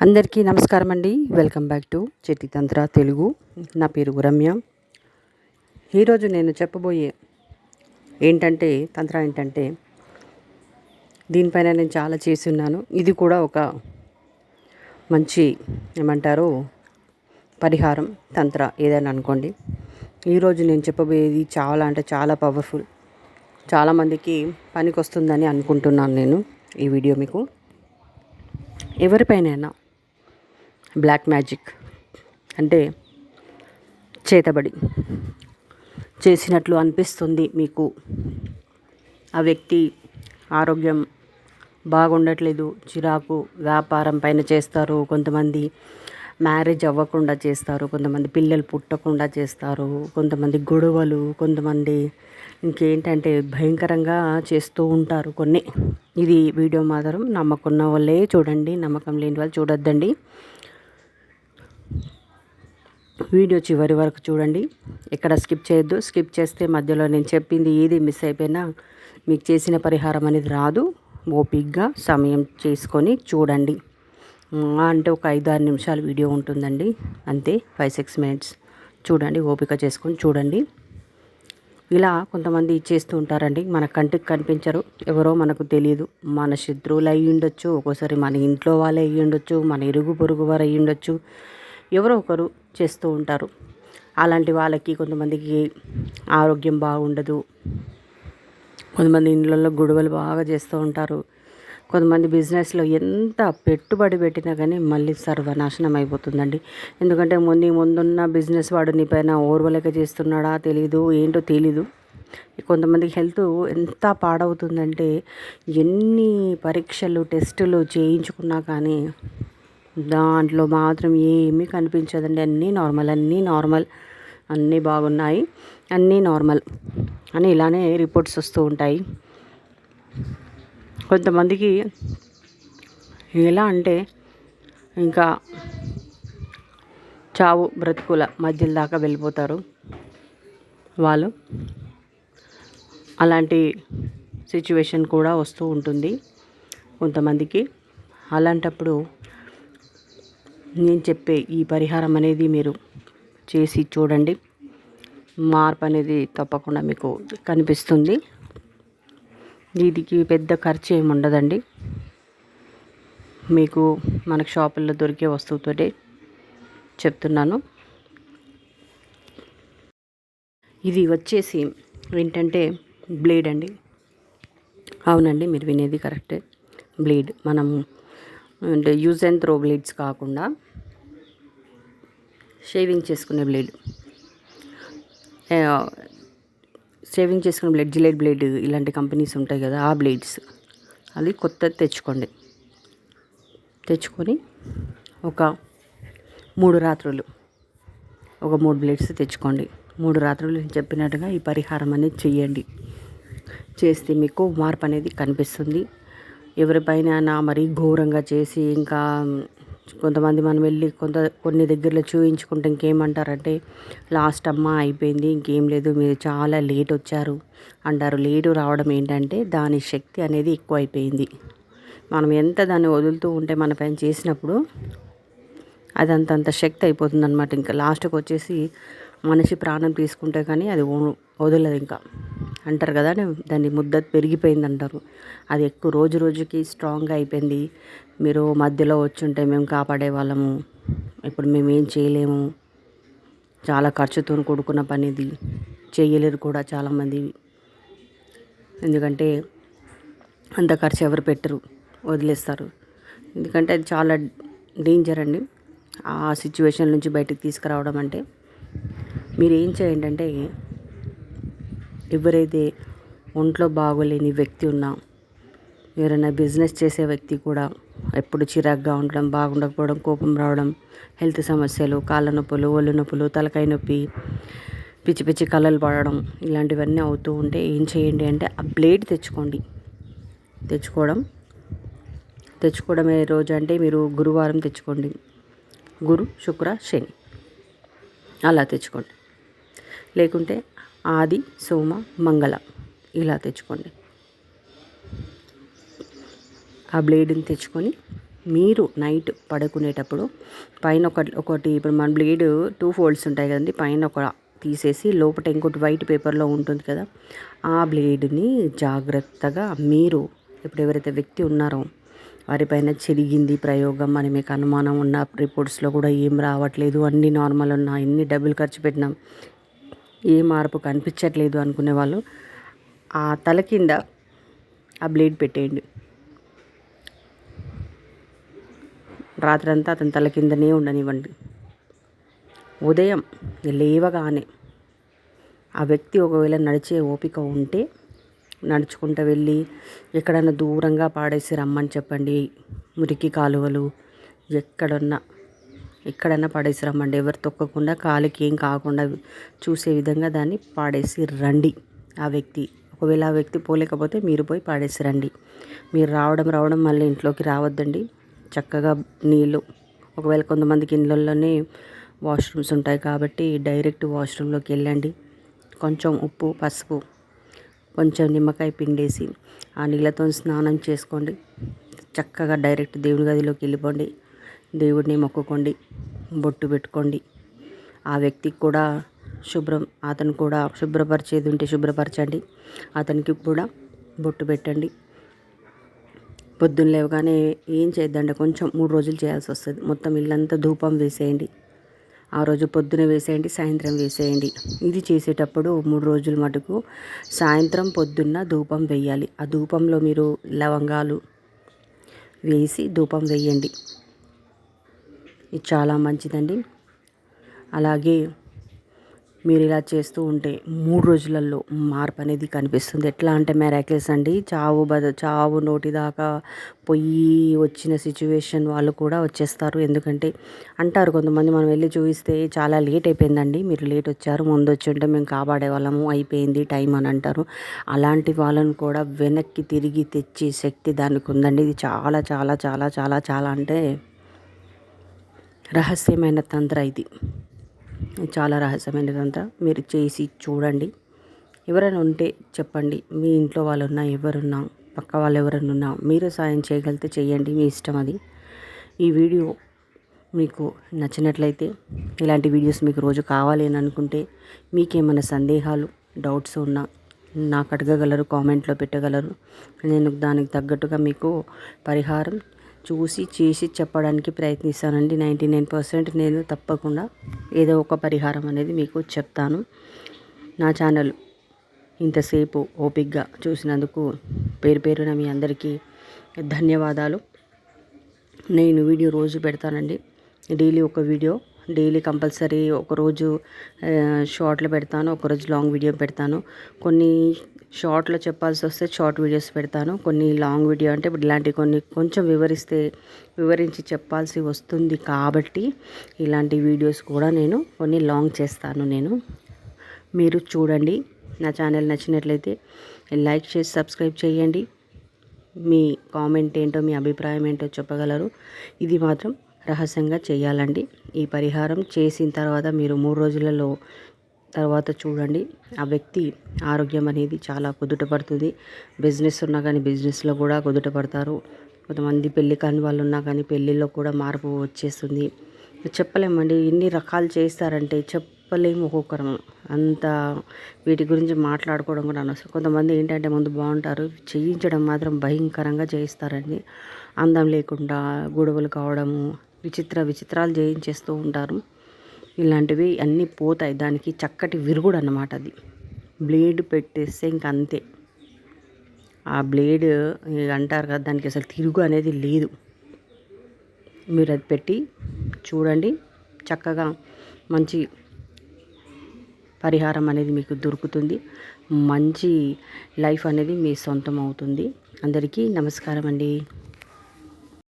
అందరికీ నమస్కారం అండి. వెల్కమ్ బ్యాక్ టు చెట్టి తంత్ర తెలుగు. నా పేరు రమ్య. ఈరోజు నేను చెప్పబోయే తంత్ర ఏంటంటే దీనిపైన నేను చాలా చేసి ఉన్నాను. ఇది కూడా ఒక మంచి పరిహారం, తంత్ర ఏదైనా అనుకోండి. ఈరోజు నేను చెప్పబోయేది చాలా పవర్ఫుల్, చాలామందికి పనికి వస్తుందని అనుకుంటున్నాను నేను. ఈ వీడియో మీకు ఎవరిపైనైనా బ్లాక్ మ్యాజిక్ అంటే చేతబడి చేసినట్లు అనిపిస్తుంది మీకు, ఆ వ్యక్తి ఆరోగ్యం బాగుండట్లేదు, చిరాకు, వ్యాపారం పైన చేస్తారు, కొంతమంది మ్యారేజ్ అవ్వకుండా చేస్తారు, కొంతమంది పిల్లలు పుట్టకుండా చేస్తారు, కొంతమంది గొడవలు, కొంతమంది ఇంకేంటంటే భయంకరంగా చేస్తూ ఉంటారు కొన్ని. ఇది వీడియో మాత్రం నమ్మకం ఉన్న వాళ్ళే చూడండి, నమ్మకం లేని వాళ్ళు చూడొద్దండి. వీడియో చివరి వరకు చూడండి, ఎక్కడ స్కిప్ చేయొద్దు. స్కిప్ చేస్తే మధ్యలో నేను చెప్పింది ఏది మిస్ అయిపోయినా మీకు చేసిన పరిహారం అనేది రాదు. ఓపిక్గా సమయం చేసుకొని చూడండి. అంటే ఒక 5-6 నిమిషాల వీడియో ఉంటుందండి, అంతే. 5-6 మినిట్స్ చూడండి, ఓపిక చేసుకొని చూడండి. ఇలా కొంతమంది చేస్తూ ఉంటారండి, మన కంటికి కనిపించరు, ఎవరో మనకు తెలియదు. మన శత్రువులు అయ్యి ఉండొచ్చు, ఒక్కోసారి మన ఇంట్లో వాళ్ళే అయ్యి ఉండొచ్చు, మన ఇరుగు పొరుగు వారు అయ్యి ఉండొచ్చు, ఎవరో ఒకరు చేస్తూ ఉంటారు. అలాంటి వాళ్ళకి కొంతమందికి ఆరోగ్యం బాగుండదు, కొంతమంది ఇళ్ళల్లో గొడవలు బాగా చేస్తూ ఉంటారు, కొంతమంది బిజినెస్లో ఎంత పెట్టుబడి పెట్టినా కానీ మళ్ళీ సర్వనాశనం అయిపోతుందండి. ఎందుకంటే ముందున్న బిజినెస్ వాడు నీ పైన ఓర్వలేక చేస్తున్నాడా ఏంటో తెలీదు. కొంతమందికి హెల్త్ ఎంత పాడవుతుందంటే ఎన్ని పరీక్షలు టెస్టులు చేయించుకున్నా కానీ దాంట్లో మాత్రం ఏమీ కనిపించదండి. అన్నీ నార్మల్, అన్నీ బాగున్నాయి, అన్నీ నార్మల్ అని ఇలానే రిపోర్ట్స్ వస్తూ ఉంటాయి. కొంతమందికి ఎలా అంటే ఇంకా చావు బ్రతుకుల మధ్యల దాకా వెళ్ళిపోతారు వాళ్ళు. అలాంటి సిచ్యువేషన్ కూడా వస్తూ ఉంటుంది కొంతమందికి. అలాంటప్పుడు నేను చెప్పే ఈ పరిహారం అనేది మీరు చేసి చూడండి, మార్పు అనేది తప్పకుండా మీకు కనిపిస్తుంది. దీనికి పెద్ద ఖర్చు ఏమి ఉండదండి, మీకు మనకు షాపుల్లో దొరికే వస్తువుతోటే చెప్తున్నాను. ఇది వచ్చేసి ఏంటంటే బ్లేడ్ అండి. అవునండి, మీరు వినేది కరెక్టే, బ్లేడ్. మనం అంటే యూజ్ అండ్ త్రో బ్లేడ్స్ కాకుండా షేవింగ్ చేసుకునే బ్లేడ్, జిలెట్ బ్లేడ్, ఇలాంటి కంపెనీస్ ఉంటాయి కదా, ఆ బ్లేడ్స్. అది కొత్తది తెచ్చుకొని ఒక 3 రాత్రులు ఒక 3 బ్లేడ్స్ తెచ్చుకోండి. 3 రాత్రులు నేను చెప్పినట్టుగా ఈ పరిహారం అనేది చెయ్యండి. చేస్తే మీకు మార్పు అనేది కనిపిస్తుంది. ఎవరిపైన మరీ ఘోరంగా చేసి ఇంకా కొంతమంది మనం వెళ్ళి కొన్ని దగ్గరలో చూయించుకుంటే ఇంకేమంటారంటే లాస్ట్ అమ్మ అయిపోయింది, ఇంకేం లేదు, మీరు చాలా లేట్ వచ్చారు అంటారు. లేటు రావడం ఏంటంటే దాని శక్తి అనేది ఎక్కువ అయిపోయింది. మనం ఎంత దాన్ని వదులుతూ ఉంటే మన పైన చేసినప్పుడు అది అంత శక్తి అయిపోతుంది అనమాట. ఇంకా లాస్ట్కి వచ్చేసి మనిషి ప్రాణం తీసుకుంటే కానీ అది వదలదు ఇంకా అంటారు కదా, దాన్ని ముద్ద పెరిగిపోయింది అంటారు. అది ఎక్కువ రోజుకి స్ట్రాంగ్గా అయిపోయింది. మీరు మధ్యలో వచ్చుంటే మేము కాపాడే వాళ్ళము, ఇప్పుడు మేము ఏం చేయలేము, చాలా ఖర్చుతో కూడుకున్న పని, ఇది చేయలేరు కూడా చాలామంది. ఎందుకంటే అంత ఖర్చు ఎవరు పెట్టరు, వదిలేస్తారు. ఎందుకంటే అది చాలా డేంజర్ అండి. ఆ సిచ్యువేషన్ నుంచి బయటకు తీసుకురావడం అంటే మీరు ఏం చేయండి అంటే, ఎవరైతే ఒంట్లో బాగోలేని వ్యక్తి ఉన్నా, ఎవరైనా బిజినెస్ చేసే వ్యక్తి కూడా ఎప్పుడు చిరాగ్గా ఉండడం, బాగుండకపోవడం, కోపం రావడం, హెల్త్ సమస్యలు, కాళ్ళ నొప్పులు, ఒళ్ళు నొప్పులు, తలకాయ నొప్పి, పిచ్చి కలలు పడడం, ఇలాంటివన్నీ అవుతూ ఉంటే ఏం చేయండి అంటే ఆ బ్లేడ్ తెచ్చుకోవడం ఏ రోజు అంటే మీరు గురువారం తెచ్చుకోండి. గురు, శుక్ర, శని అలా తెచ్చుకోండి. లేకుంటే ఆది, సోమ, మంగళ ఇలా తెచ్చుకోండి. ఆ బ్లేడ్ని తెచ్చుకొని మీరు నైట్ పడుకునేటప్పుడు పైన ఒకటి ఇప్పుడు మన బ్లేడ్ 2 ఫోల్డ్స్ ఉంటాయి కదండి, పైన ఒక తీసేసి లోపల ఇంకోటి వైట్ పేపర్లో ఉంటుంది కదా, ఆ బ్లేడ్ని జాగ్రత్తగా మీరు ఇప్పుడు ఎవరైతే వ్యక్తి ఉన్నారో వారిపైన చెరిగింది ప్రయోగం అని మీకు అనుమానం ఉన్న, రిపోర్ట్స్లో కూడా ఏం రావట్లేదు, అన్నీ నార్మల్ ఉన్నా, ఎన్ని డబ్బులు ఖర్చు పెట్టినాం, ఏ మార్పు కనిపించట్లేదు అనుకునే వాళ్ళు ఆ తల కింద ఆ బ్లేడ్ పెట్టేయండి. రాత్రంతా అతని తల కిందనే ఉండనివ్వండి. ఉదయం లేవగానే ఆ వ్యక్తి ఒకవేళ నడిచే ఓపిక ఉంటే నడుచుకుంటూ వెళ్ళి ఎక్కడైనా దూరంగా పాడేసి రమ్మని చెప్పండి. మురికి కాలువలు ఎక్కడన్నా పడేసి రమ్మండి. ఎవరు తొక్కకుండా కాలికి ఏం కాకుండా చూసే విధంగా దాన్ని పాడేసి రండి. ఆ వ్యక్తి ఒకవేళ ఆ వ్యక్తి పోలేకపోతే మీరు పోయి పాడేసి రండి. మీరు రావడం మళ్ళీ ఇంట్లోకి రావద్దండి. చక్కగా నీళ్ళు, ఒకవేళ కొంతమందికి ఇళ్ళల్లోనే వాష్రూమ్స్ ఉంటాయి కాబట్టి డైరెక్ట్ వాష్రూమ్లోకి వెళ్ళండి. కొంచెం ఉప్పు, పసుపు, కొంచెం నిమ్మకాయ పిండేసి ఆ నీళ్ళతో స్నానం చేసుకోండి. చక్కగా డైరెక్ట్ దేవుడి గదిలోకి వెళ్ళిపోండి. దేవుడిని మొక్కుకోండి, బొట్టు పెట్టుకోండి. ఆ వ్యక్తికి కూడా అతను కూడా శుభ్రపరిచేది ఉంటే శుభ్రపరచండి. అతనికి కూడా బొట్టు పెట్టండి. పొద్దున్న లేవగానే ఏం చేద్దండి, కొంచెం 3 రోజులు చేయాల్సి వస్తుంది. మొత్తం ఇల్లంతా ధూపం వేసేయండి. ఆ రోజు పొద్దున వేసేయండి, సాయంత్రం వేసేయండి. ఇది చేసేటప్పుడు 3 రోజుల మటుకు సాయంత్రం పొద్దున్న ధూపం వేయాలి. ఆ ధూపంలో మీరు లవంగాలు వేసి ధూపం వేయండి. ఇది చాలా మంచిదండి. అలాగే మీరు ఇలా చేస్తూ ఉంటే 3 రోజులలో మార్పు అనేది కనిపిస్తుంది. ఎట్లా అంటే మిరాకిల్స్ అండి. చావు నోటి దాకా పొయ్యి వచ్చిన సిచ్యువేషన్ వాళ్ళు కూడా వచ్చేస్తారు. ఎందుకంటే అంటారు కొంతమంది, మనం వెళ్ళి చూపిస్తే చాలా లేట్ అయిపోయిందండి, మీరు లేట్ వచ్చారు, ముందు వచ్చి ఉంటే మేము కాపాడే వాళ్ళము, అయిపోయింది టైం అని అంటారు. అలాంటి వాళ్ళను కూడా వెనక్కి తిరిగి తెచ్చే శక్తి దానికి ఉందండి. ఇది చాలా చాలా చాలా చాలా చాలా అంటే రహస్యమైన తంత్ర. ఇది చాలా రహస్యమైన తంత్ర. మీరు చేసి చూడండి. ఎవరైనా ఉంటే చెప్పండి. మీ ఇంట్లో వాళ్ళు ఉన్నా, ఎవరున్నా, పక్క వాళ్ళు ఎవరైనా ఉన్నా, మీరు సాయం చేయగలిగితే చేయండి, మీ ఇష్టం అది. ఈ వీడియో మీకు నచ్చినట్లయితే, ఇలాంటి వీడియోస్ మీకు రోజు కావాలి అని అనుకుంటే, మీకేమైనా సందేహాలు, డౌట్స్ ఉన్నా నాకు అడగగలరు, కామెంట్లో పెట్టగలరు. నేను దానికి తగ్గట్టుగా మీకు పరిహారం చూసి చేసి చెప్పడానికి ప్రయత్నిస్తానండి. 99% నేను తప్పకుండా ఏదో ఒక పరిహారం అనేది మీకు చెప్తాను. నా ఛానల్ ఇంతసేపు ఓపికగా చూసినందుకు పేరున మీ అందరికీ ధన్యవాదాలు. నేను వీడియో రోజు పెడతానండి. డైలీ ఒక వీడియో, డైలీ కంపల్సరీ. ఒకరోజు షార్ట్లో పెడతాను, ఒకరోజు లాంగ్ వీడియో పెడతాను. కొన్ని షార్ట్లో చెప్పాల్సి వస్తే షార్ట్ వీడియోస్ పెడతాను. కొన్ని లాంగ్ వీడియో అంటే ఇప్పుడు ఇలాంటి కొన్ని కొంచెం వివరించి చెప్పాల్సి వస్తుంది కాబట్టి ఇలాంటి వీడియోస్ కూడా నేను కొన్ని లాంగ్ చేస్తాను. మీరు చూడండి. నా ఛానల్ నచ్చినట్లయితే లైక్ చేసి సబ్స్క్రైబ్ చేయండి. మీ కామెంట్ ఏంటో, మీ అభిప్రాయం ఏంటో చెప్పగలరు. ఇది మాత్రం రహస్యంగా చేయాలండి. ఈ పరిహారం చేసిన తర్వాత మీరు 3 రోజులలో తర్వాత చూడండి, ఆ వ్యక్తి ఆరోగ్యం అనేది చాలా కుదుట పడుతుంది. బిజినెస్ ఉన్నా కానీ బిజినెస్లో కూడా కుదుట పడతారు. కొంతమంది పెళ్ళి కాని వాళ్ళు ఉన్నా కానీ పెళ్ళిళ్ళలో కూడా మార్పు వచ్చేస్తుంది. చెప్పలేమండి, ఎన్ని రకాలు చేస్తారంటే చెప్పలేము. ఒక్కొక్కరం అంత వీటి గురించి మాట్లాడుకోవడం కూడా అనవసరం. కొంతమంది ఏంటంటే ముందు బాగుంటారు, చేయించడం మాత్రం భయంకరంగా చేయిస్తారండి. అందం లేకుండా గొడవలు కావడము, విచిత్రాలు చేయించేస్తూ ఉంటారు. ఇలాంటివి అన్నీ పోతాయి. దానికి చక్కటి విరుగుడు అన్నమాట. అది బ్లేడ్ పెట్టేస్తే ఇంక అంతే. ఆ బ్లేడ్ అంటారు కదా, దానికి అసలు తిరుగు అనేది లేదు. మీరు అది పెట్టి చూడండి, చక్కగా మంచి పరిహారం అనేది మీకు దొరుకుతుంది. మంచి లైఫ్ అనేది మీ సొంతం అవుతుంది. అందరికీ నమస్కారం అండి.